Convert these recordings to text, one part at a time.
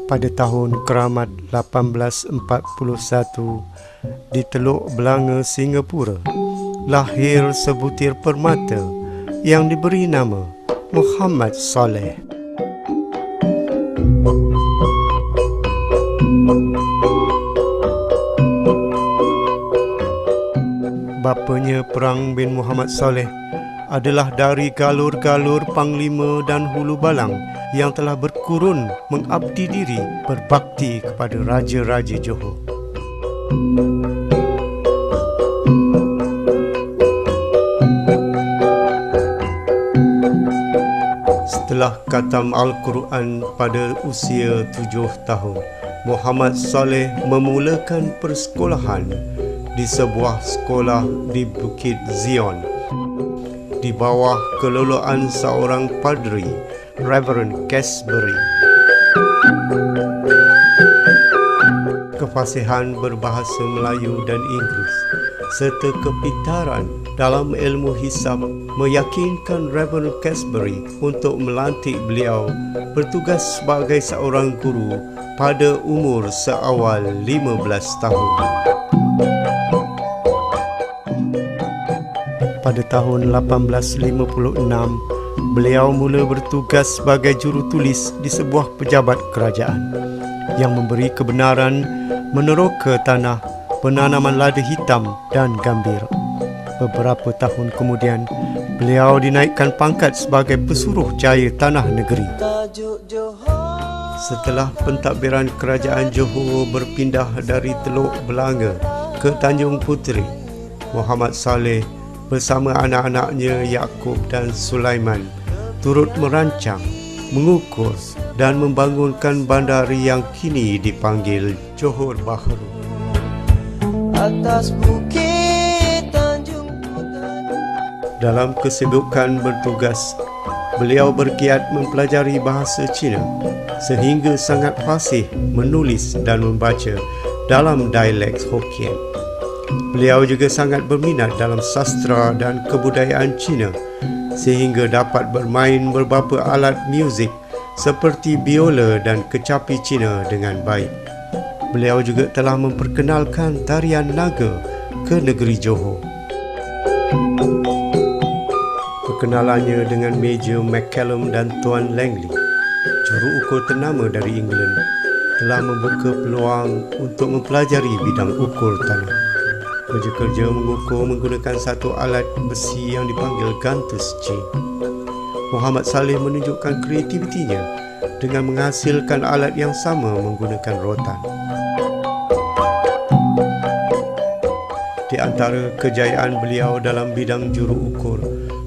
Pada tahun keramat 1841 di Teluk Belanga, Singapura, lahir sebutir permata yang diberi nama Muhammad Saleh. Bapanya Perang bin Muhammad Saleh adalah dari galur-galur Panglima dan Hulu Balang yang telah berkurun mengabdi diri berbakti kepada Raja-Raja Johor. Setelah khatam Al-Quran pada usia 7 tahun, Muhammad Saleh memulakan persekolahan di sebuah sekolah di Bukit Zion di bawah kelolaan seorang padri, Reverend Casbury. Kefasihan berbahasa Melayu dan Inggeris serta kepintaran dalam ilmu hisab meyakinkan Reverend Casbury untuk melantik beliau bertugas sebagai seorang guru pada umur seawal 15 tahun. Pada tahun 1856, beliau mula bertugas sebagai jurutulis di sebuah pejabat kerajaan yang memberi kebenaran meneroka tanah, penanaman lada hitam dan gambir. Beberapa tahun kemudian, beliau dinaikkan pangkat sebagai pesuruh jaya tanah negeri. Setelah pentadbiran kerajaan Johor berpindah dari Teluk Belanga ke Tanjung Puteri, Muhammad Saleh bersama anak-anaknya Yaakob dan Sulaiman turut merancang, mengukur dan membangunkan bandar yang kini dipanggil Johor Bahru. Atas bukit Tanjung Puteri. Dalam kesibukan bertugas, beliau bergiat mempelajari bahasa Cina sehingga sangat fasih menulis dan membaca dalam dialek Hokkien. Beliau juga sangat berminat dalam sastra dan kebudayaan Cina sehingga dapat bermain beberapa alat muzik seperti biola dan kecapi Cina dengan baik. Beliau juga telah memperkenalkan tarian naga ke negeri Johor. Perkenalannya dengan Major McCallum dan Tuan Langley, juru ukur ternama dari England, telah membuka peluang untuk mempelajari bidang ukur tanah. Kerja-kerja mengukur menggunakan satu alat besi yang dipanggil Gantus chain. Muhammad Saleh menunjukkan kreativitinya dengan menghasilkan alat yang sama menggunakan rotan. Di antara kejayaan beliau dalam bidang juru ukur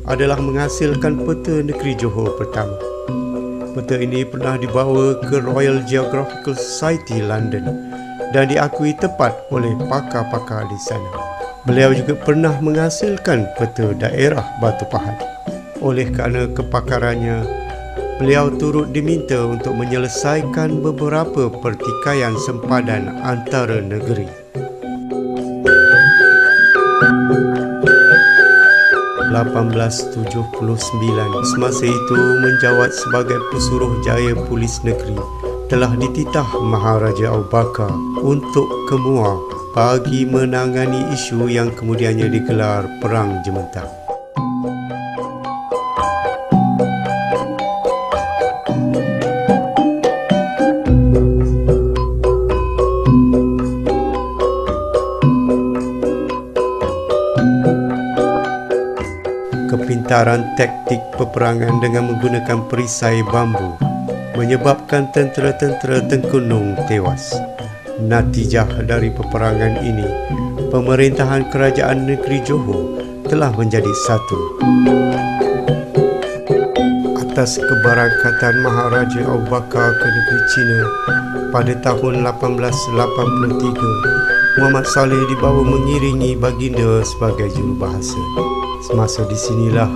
adalah menghasilkan peta negeri Johor pertama. Peta ini pernah dibawa ke Royal Geographical Society London dan diakui tepat oleh pakar-pakar di sana. Beliau juga pernah menghasilkan peta daerah Batu Pahat. Oleh kerana kepakarannya, beliau turut diminta untuk menyelesaikan beberapa pertikaian sempadan antara negeri. 1879, semasa itu menjawat sebagai pesuruh jaya polis negeri, telah dititah Maharaja Abu Bakar untuk ke Muar bagi menangani isu yang kemudiannya digelar Perang Jementang. Kepintaran taktik peperangan dengan menggunakan perisai bambu menyebabkan tentera-tentera Tengkunung tewas. Natijah dari peperangan ini, pemerintahan kerajaan negeri Johor telah menjadi satu. Atas keberangkatan Maharaja Abu Bakar ke negeri China pada tahun 1883, Muhammad Saleh dibawa mengiringi baginda sebagai jurubahasa. Semasa di sinilah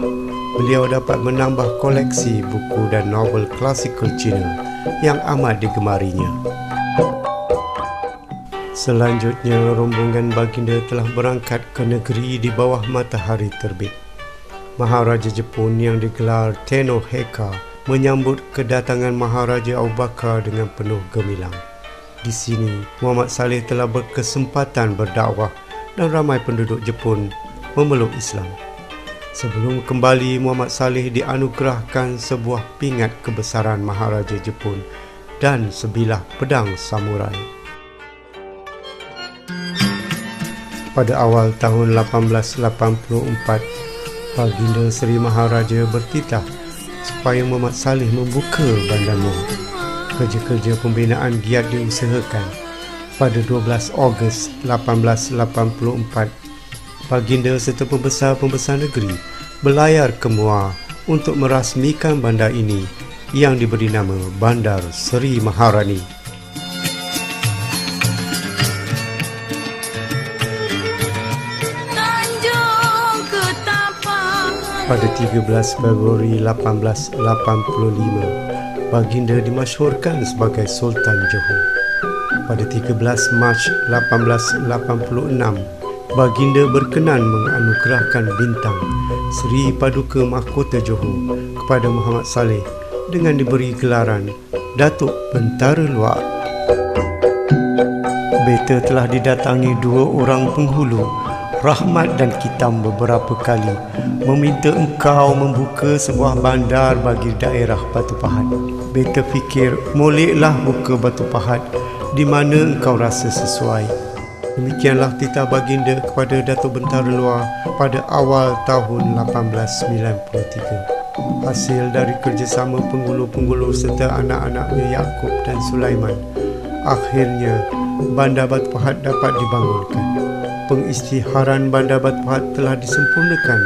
beliau dapat menambah koleksi buku dan novel klasikal Cina yang amat digemarinya. Selanjutnya, rombongan baginda telah berangkat ke negeri di bawah matahari terbit. Maharaja Jepun yang digelar Tenno Heika menyambut kedatangan Maharaja Abu Bakar dengan penuh gemilang. Di sini, Muhammad Saleh telah berkesempatan berdakwah dan ramai penduduk Jepun memeluk Islam. Sebelum kembali, Muhammad Saleh dianugerahkan sebuah pingat kebesaran Maharaja Jepun dan sebilah pedang samurai. Pada awal tahun 1884, Baginda Seri Maharaja bertitah supaya Muhammad Saleh membuka Bandar Muara. Kerja-kerja pembinaan giat diusahakan. Pada 12 Ogos 1884, Baginda serta pembesar-pembesar negeri berlayar ke Muar untuk merasmikan bandar ini yang diberi nama Bandar Seri Maharani. Pada 13 Februari 1885, Baginda dimasyhurkan sebagai Sultan Johor. Pada 13 Mac 1886, Baginda berkenan menganugerahkan bintang Seri Paduka Mahkota Johor kepada Muhammad Saleh dengan diberi gelaran Datuk Bentara Luar. Beta telah didatangi dua orang penghulu, Rahmat dan Kitam, beberapa kali meminta engkau membuka sebuah bandar bagi daerah Batu Pahat. Beta fikir moleklah buka Batu Pahat di mana engkau rasa sesuai. Demikianlah titah Baginda kepada Datuk Bentara Luar pada awal tahun 1893. Hasil dari kerjasama penghulu-penghulu serta anak-anaknya Yaakob dan Sulaiman, akhirnya Bandar Batu Pahat dapat dibangunkan. Pengisytiharan Bandar Batu Pahat telah disempurnakan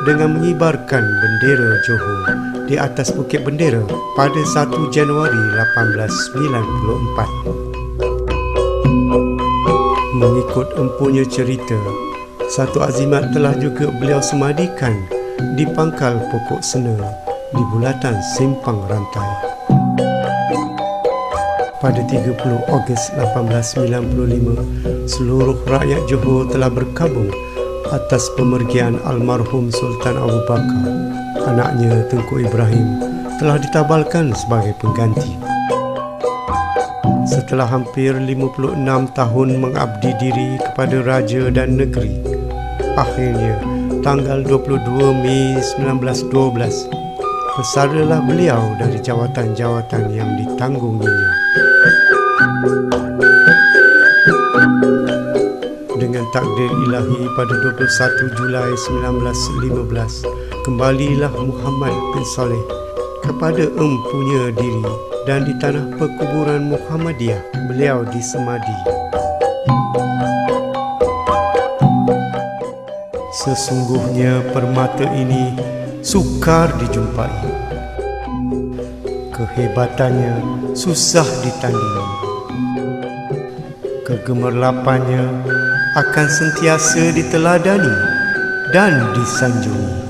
dengan mengibarkan bendera Johor di atas Bukit Bendera pada 1 Januari 1894. Mengikut empunya cerita, satu azimat telah juga beliau semadikan di pangkal pokok sena di bulatan Simpang Rantai. Pada 30 Ogos 1895, seluruh rakyat Johor telah berkabung atas pemergian almarhum Sultan Abu Bakar. Anaknya Tengku Ibrahim telah ditabalkan sebagai pengganti. Setelah hampir 56 tahun mengabdi diri kepada raja dan negeri, akhirnya tanggal 22 Mei 1912, bersaralah beliau dari jawatan-jawatan yang ditanggunginya. Dengan takdir ilahi pada 21 Julai 1915, kembalilah Muhammad bin Saleh kepada empunya diri dan di tanah perkuburan Muhammadiyah beliau disemadi. Sesungguhnya permata ini sukar dijumpai. Kehebatannya susah ditandingi. Kegemerlapannya akan sentiasa diteladani dan disanjungi.